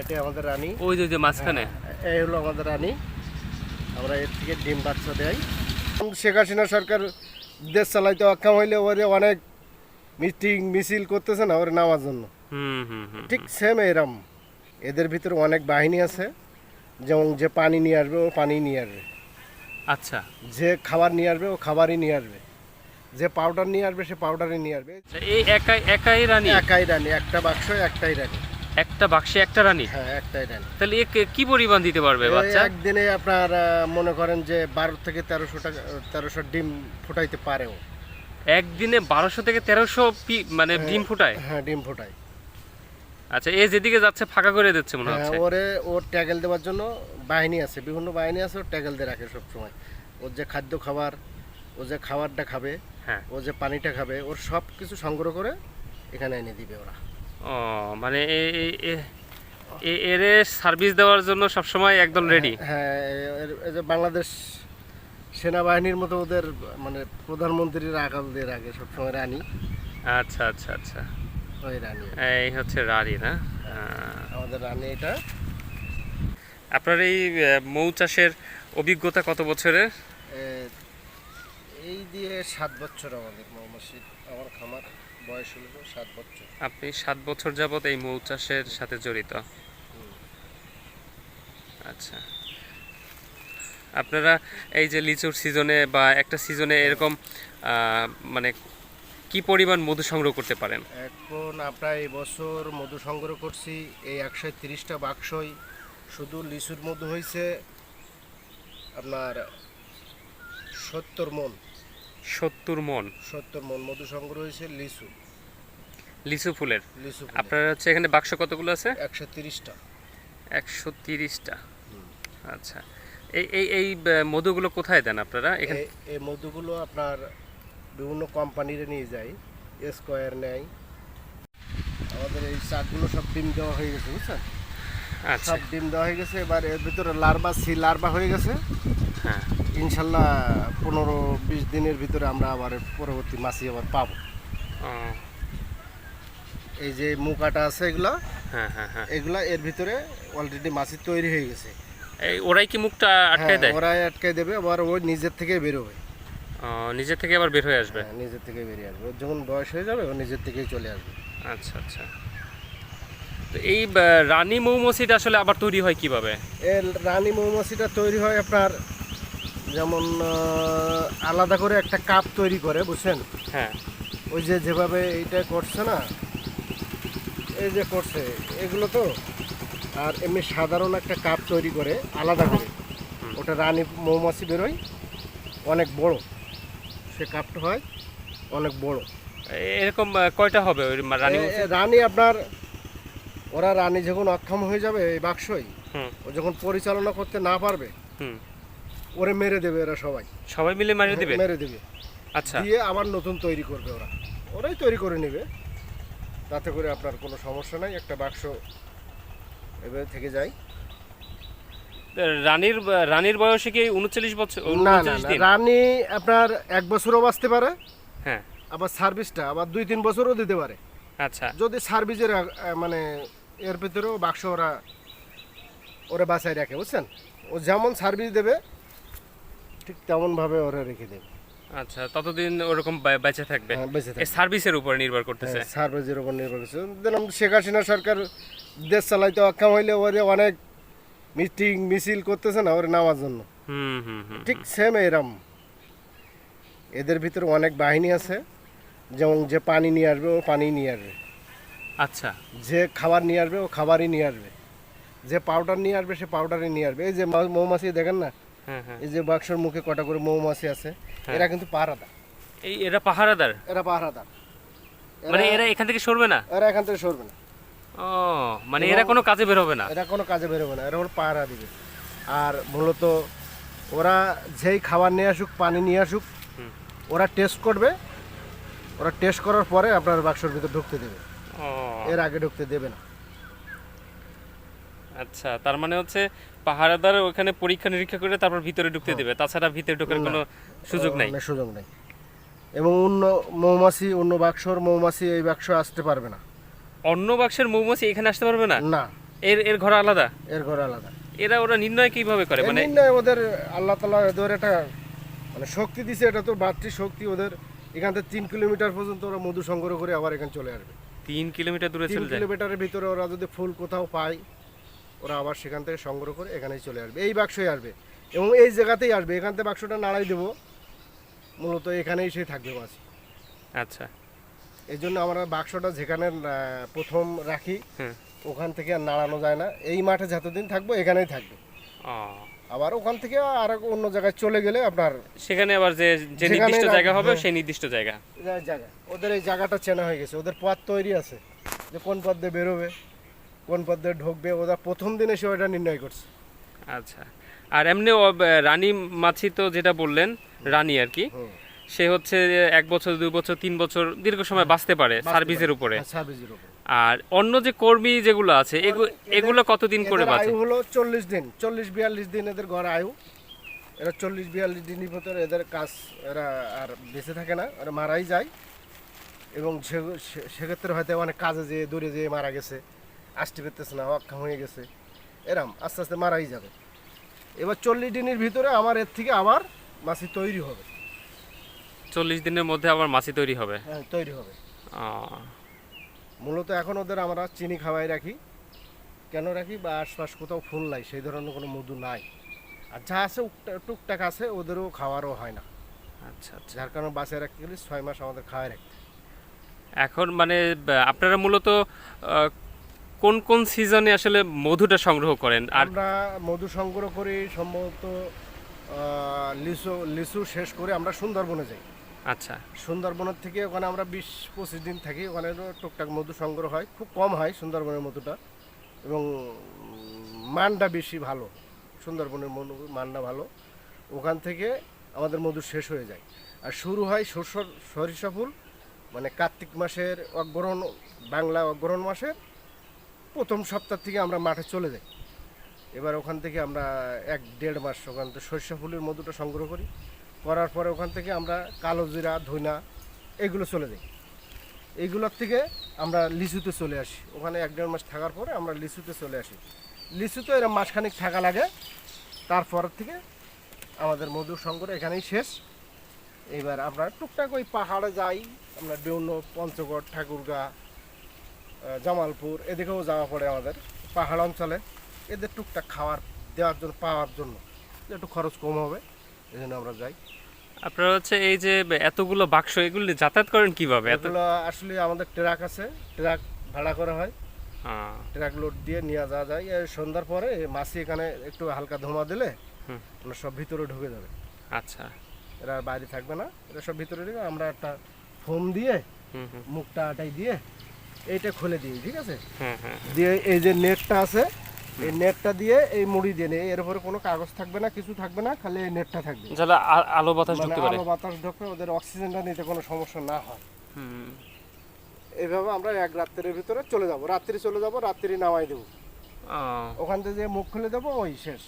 এটা আমাদের রানী। ওই যে মাঝখানে এই হলো আমাদের রানী। আমরা এর থেকে ডিম বাচ্চা দেয়। শেখ হাসিনা সরকার দেশ চালাইতে অক্ষম হইলে ওরে অনেক মিটিং মিছিল করতেছে না ওরে নামার জন্য। ঠিক সেম এরম এদের ভিতরে অনেক বাহিনী আছে, যেমন যে পানি নিয়ে আসবে ও পানি নিয়ে আসবে, আচ্ছা, যে খাবার নিয়ে আসবে ও খাবারই নিয়ে আসবে, যে পাউডার নিয়ে আসবে সে পাউডারই নিয়ে আসবে। এই একাই রানী? একাই রানী, একটা বাক্স একটাই রানী। একটা বাক্সে একটা রানী? হ্যাঁ, একটাই রানী। তাহলে কি পরিমাণ দিতে পারবে বাচ্চা? একদিনে আপনার মনে করেন যে 12 থেকে 1300 ডিম ফুটাইতে পারেও। একদিনে 1200 থেকে 1300 মানে ডিম ফুটায়? হ্যাঁ, ডিম ফুটায়। আচ্ছা, এ যেদিকে যাচ্ছে ফাঁকা করে দিচ্ছে মনে হচ্ছে। ওর ট্যাগেল দেওয়ার জন্য বাহিনী আছে, বিভিন্ন বাহিনী আছে, ওর ট্যাগেল দিয়ে রাখে সবসময়। ওর যে খাদ্য খাবার, ও যে খাবারটা খাবে, হ্যাঁ, ও যে পানিটা খাবে, ওর সব কিছু সংগ্রহ করে এখানে এনে দিবে ওরা। ও মানে এর সার্ভিস দেওয়ার জন্য সবসময় একদম রেডি। হ্যাঁ, এই যে বাংলাদেশ সেনাবাহিনীর মতো ওদের মানে প্রধানমন্ত্রীর আকাল দিয়ে রাখে সবসময় রানী। আচ্ছা আচ্ছা আচ্ছা, ওই রানী, এই হচ্ছে রানী না? আমাদের রানী এটা। আপনার এই মৌ চাষের অভিজ্ঞতা কত বছরের? এই দিয়ে 7 বছর আমাদের মৌমাছি, আমার খামার বয়স হলো 7 বছর। আপনি 7 বছর যাবত এই মৌ চাষের সাথে জড়িত? আচ্ছা, আপনারা এই যে লিচুর সিজনে বা একটা সিজনে এরকম মানে কি পরিমাণ মধু সংগ্রহ করতে পারেন? এখন আমরা এই বছর মধু সংগ্রহ করছি এই 130টা বাক্সই। শুধু লিচুর মধু হয়েছে আপনার 70 মণ। 70 মণ? 70 মণ মধু সংগ্রহ হয়েছে লিচু ফুলের। লিচু আপনার হচ্ছে এখানে বাক্স কতগুলো আছে? 130টা। 130টা। আচ্ছা, এই মধুগুলো কোথায় দেন আপনারা এখানে? এই মধুগুলো আপনার বিভিন্ন কোম্পানিরে নিয়ে যায়, স্কয়ার নেয়। আমাদের এই চাকগুলো সব ডিম দেওয়া হয়ে গেছে, বুঝছেন? আচ্ছা, সব ডিম দেওয়া হয়ে গেছে। এবার এর ভিতরে লার্ভা হয়ে গেছে। হ্যাঁ, ইনশাল্লাহ 15-20 দিনের ভিতরে আমরা আবার পরবর্তী মাছি আবার পাবো। এই যে মুকাটা আছে এগুলা, হ্যাঁ হ্যাঁ হ্যাঁ, এগুলা এর ভিতরে অলরেডি মাছি তৈরি হয়ে গেছে। এই ওরাই কি মুখটা আটকায় দেয়? ওরাই আটকায় দেবে, আবার ওই নিজের থেকে বেরোবে। নিজে থেকে আবার বের হয়ে আসবে? নিজের থেকে বেরিয়ে আসবে। ওর যখন বয়স হয়ে যাবে ও নিজের থেকেই চলে আসবে। আচ্ছা আচ্ছা, তো এই রানী মৌমাছিটা আসলে আবার তৈরি হয় কিভাবে? এর রানী মৌমাছিটা তৈরি হয় আপনার যেমন আলাদা করে একটা কাপ তৈরি করে, বুঝছেন? হ্যাঁ, ওই যে যেভাবে এইটা করছে না, এই যে করছে এগুলো তো, আর এমনি সাধারণ একটা কাপ তৈরি করে আলাদা করে, ওটা রানী মৌমাছি বেরোয় অনেক বড়। সে কাপটা হয় অনেক বড়। এরকম কয়টা হবে ওই রানী? রানী আপনার, ওরা রানী যখন অক্ষম হয়ে যাবে এই বাক্সই, ও যখন পরিচালনা করতে না পারবে ওরে মেরে দেবে। এরা সবাই মিলে মেরে দেবে। আচ্ছা, দিয়ে আবার নতুন তৈরি করবে। ওরাই তৈরি করে নেবে, তাতে করে আপনার কোনো সমস্যা নাই। একটা বাক্স এভাবে থেকে যায়। রানীর বয়সে কি 39 বছর? না, রানী আপনার 1 বছরও বাঁচতে পারে। হ্যাঁ, আবার সার্ভিসটা আবার 2-3 বছরও দিতে পারে। আচ্ছা, যদি সার্ভিসের মানে এর ভিতরেও বাক্স ওরা বাঁচায় রাখে, বুঝছেন? ও যেমন সার্ভিস দেবে ঠিক তেমনভাবে ওরা রেখে দেবে। আচ্ছা, ততদিন ওরকম বেঁচে থাকবে। এই সার্ভিসের উপর নির্ভর করতেছে। সার্ভিসের উপর নির্ভর করছে। দিলাম শেখ হাসিনা সরকার দেশ চালাইতে অক্ষম হইলে ওরে অনেক মিটিং মিছিল করতেছে না ওরে নামার জন্য। ঠিক সেম এরম এদের ভিতরে অনেক বাহিনী আছে, যেমন যে পানি নিয়ে আসবে ও পানি নিয়ে আসবে, আচ্ছা, যে খাবার নিয়ে আসবে ও খাবারই নিয়ে আসবে, যে পাউডার নিয়ে আসবে সে পাউডারই নিয়ে আসবে। এই যে মৌমাছি দেখেন না, এই যে বাক্সের মুখে কটা করে মৌমাছি আছে, এরা কিন্তু পাহারাদার। এরা পাহারাদার? এরা পাহারাদার, মানে এরা এখান থেকে সরবে না? এরা এখান থেকে সরবে না। ও, মানে এরা কোনো কাজে বের হবে না? এরা কোনো কাজে বেরোবে না, এরা ওর পাহারা দিবে। আর মূলত ওরা যেই খাবার নিয়ে আসুক, পানি নিয়ে আসুক, ওরা টেস্ট করবে। ওরা টেস্ট করার পরে আপনার বাক্সের ভিতরে ঢুকতে দেবে, এর আগে ঢুকতে দেবে না। আচ্ছা, তার মানে হচ্ছে পাহারাদার ওখানে পরীক্ষা নিরীক্ষা করে তারপর ভিতরে ঢুকতে দেবে, তাছাড়া ভিতরে ঢোকার কোনো সুযোগ নাই? সুযোগ নেই। এবং অন্য বাক্সর মৌমাছি এই বাক্স আসতে পারবে না। অন্য বাক্সের মৌমাছি এখানে আসতে পারবে না? না, এর এর ঘর আলাদা? এর ঘর আলাদা। ওরা নির্ণয় কিভাবে করে এর মানে? নির্ণয় ওদের আল্লাহ তাআলা ওদের একটা মানে শক্তি দিছে, এটা তো বাড়তি শক্তি ওদের। এখান থেকে 3 কিলোমিটার পর্যন্ত ওরা মধু সংগ্রহ করে আবার এখানে চলে আসবে। 3 কিলোমিটার দূরে 3 চলে যায়? কিলোমিটারের ভিতরে ওরা যদি ফুল কোথাও পায়, ওরা আবার সেখান থেকে সংগ্রহ করে এখানেই চলে আসবে, এই বাক্সই আসবে এবং এই জায়গাতেই আসবে। এখান থেকে বাক্সটা নাড়াই দেবো, মূলত এখানেই সে থাকবে মাছ। আচ্ছা। এই জন্য আমরা বাক্সটা যেখানে প্রথম রাখি হ্যাঁ। ওখান থেকে আর নাড়ানো যায় না। এই মাঠে যতদিন থাকবো এখানেই থাকবে। ও, আবার ওখান থেকে আর অন্য জায়গায় চলে গেলে আপনার সেখানে আবার যে যে যেখানে নির্দিষ্ট জায়গা হবে হ্যাঁ। সেই নির্দিষ্ট জায়গা। জায়গা ওদের এই জায়গাটা চেনা হয়ে গেছে, ওদের পথ তৈরি আছে যে কোন পথ দিয়ে বেরোবে, কোন পথ দিয়ে ঢুকবে। ওরা প্রথম দিনে সে ওটা নির্ণয় করছে। আচ্ছা। আর এমনি রানী মাছি তো যেটা বললেন, রানী আর কি, হুম। সে হচ্ছে 1 বছর 2 বছর 3 বছর দীর্ঘ সময় বাঁচতে পারে সার্ভিসের উপরে। সার্ভিসের উপরে। আর অন্য যে কর্মী যেগুলো আছে এগুলো কতদিন করে এদের বাঁচে? আয়ু হলো 40 দিন, 40-42 দিন এদের গড় আয়ু। এরা 40-42 দিনের ভিতরে এদের কাজ, এরা আর বেঁচে থাকে না, এরা মারাই যায়। এবং সেক্ষেত্রে হয়তো অনেক কাজে যেয়ে দূরে যেয়ে মারা গেছে, আসতে পেতেছে না, অক্ষম হয়ে গেছে, এরম আস্তে আস্তে মারাই যাবে। এবার 40 দিনের ভিতরে আমার এর থেকে আবার মাছি তৈরি হবে। 40 দিনের মধ্যে আবার মাছি তৈরি হবে? হ্যাঁ, তৈরি হবে। আহ, মূলত এখন ওদের আমরা চিনি খাওয়াই রাখি। কেন রাখি? বা আশপাশ কোথাও ফুল নাই, সেই ধরনের কোনো মধু নাই। আর যা আছে টুকটাক আছে, ওদেরও খাওয়ারও হয় না। আচ্ছা আচ্ছা। যার কারণে বাঁচিয়ে রাখতে গেলে 6 মাস আমাদের খাওয়াই রাখতে। এখন মানে আপনারা মূলত কোন কোন সিজনে আসলে মধুটা সংগ্রহ করেন? আর আমরা মধু সংগ্রহ করি সম্ভবত লিচু লিচু শেষ করে আমরা সুন্দরবনে যাই। আচ্ছা। সুন্দরবনের থেকে ওখানে আমরা 20-25 দিন থাকি, ওখানে টুকটাক মধু সংগ্রহ হয়, খুব কম হয় সুন্দরবনের মধুটা, এবং মানটা বেশি ভালো। সুন্দরবনের মধু মানটা ভালো। ওখান থেকে আমাদের মধু শেষ হয়ে যায়। আর শুরু হয় সরিষা ফুল, মানে কার্তিক মাসের অগ্রহণ, বাংলা অগ্রহণ মাসের প্রথম সপ্তাহ থেকে আমরা মাঠে চলে যাই। এবার ওখান থেকে আমরা 1-1.5 মাস ওখান থেকে সরিষা ফুলের মধুটা সংগ্রহ করি। করার পরে ওখান থেকে আমরা কালো জিরা, ধইনা এগুলো চলে যাই। এইগুলোর থেকে আমরা লিচুতে চলে আসি। ওখানে 1-1.5 মাস থাকার পরে আমরা লিচুতে চলে আসি। লিচুতে এরকম মাসখানিক থাকা লাগে। তারপর থেকে আমাদের মধু সংগ্রহ এখানেই শেষ। এবার আমরা টুকটাক ওই পাহাড়ে যাই, আমরা বিভিন্ন পঞ্চগড়, ঠাকুরগাঁ, জামালপুর এদিকেও যাওয়া পড়ে আমাদের পাহাড় অঞ্চলে। এদের টুকটাক খাওয়ার দেওয়ার জন্য, পাওয়ার জন্য একটু খরচ কম হবে, এই জন্য আমরা যাই। আপনারা হচ্ছে এই যে এতগুলো বাক্স, এগুলো যাতায়াত করেন কিভাবে? এগুলো আসলে আমাদের ট্রাক আছে, ট্রাক ভাড়া করা হয়, হ্যাঁ। ট্রাক লোড দিয়ে নিয়ে যাওয়া যায়। এই সন্ধ্যার পরে মাছি এখানে একটু হালকা ধোঁয়া দিলে হুম। ওরা সব ভিতরে ঢুকে যাবে। আচ্ছা। এরা আর বাইরে থাকবে না, এরা সব ভিতরে ঢুকে। আমরা একটা ফোম দিয়ে হুম হুম। মুখটা আটাই দিয়ে এইটা খুলে দিই, ঠিক আছে? হ্যাঁ হ্যাঁ। দিয়ে এই যে নেটটা আছে, এই নেটটা দিয়ে এই মুড়ি দিয়ে নেই, এর উপরে কোনো কাগজ থাকবে না, কিছু থাকবে না, খালি এই নেটটা থাকবে। যারা আলো বাতাস মানে ঢুকতে পারে। আলো বাতাস ঢোকে, ওদের অক্সিজেনটা নিতে কোনো সমস্যা না হয়। হুম। এইভাবে আমরা 1 রাত্রের ভিতরে চলে যাব, রাত্রি চলে যাব, রাত্রি নামাই দেবো। ও, ওখান থেকে যে মুখ খুলে দেবো, ওই শেষ।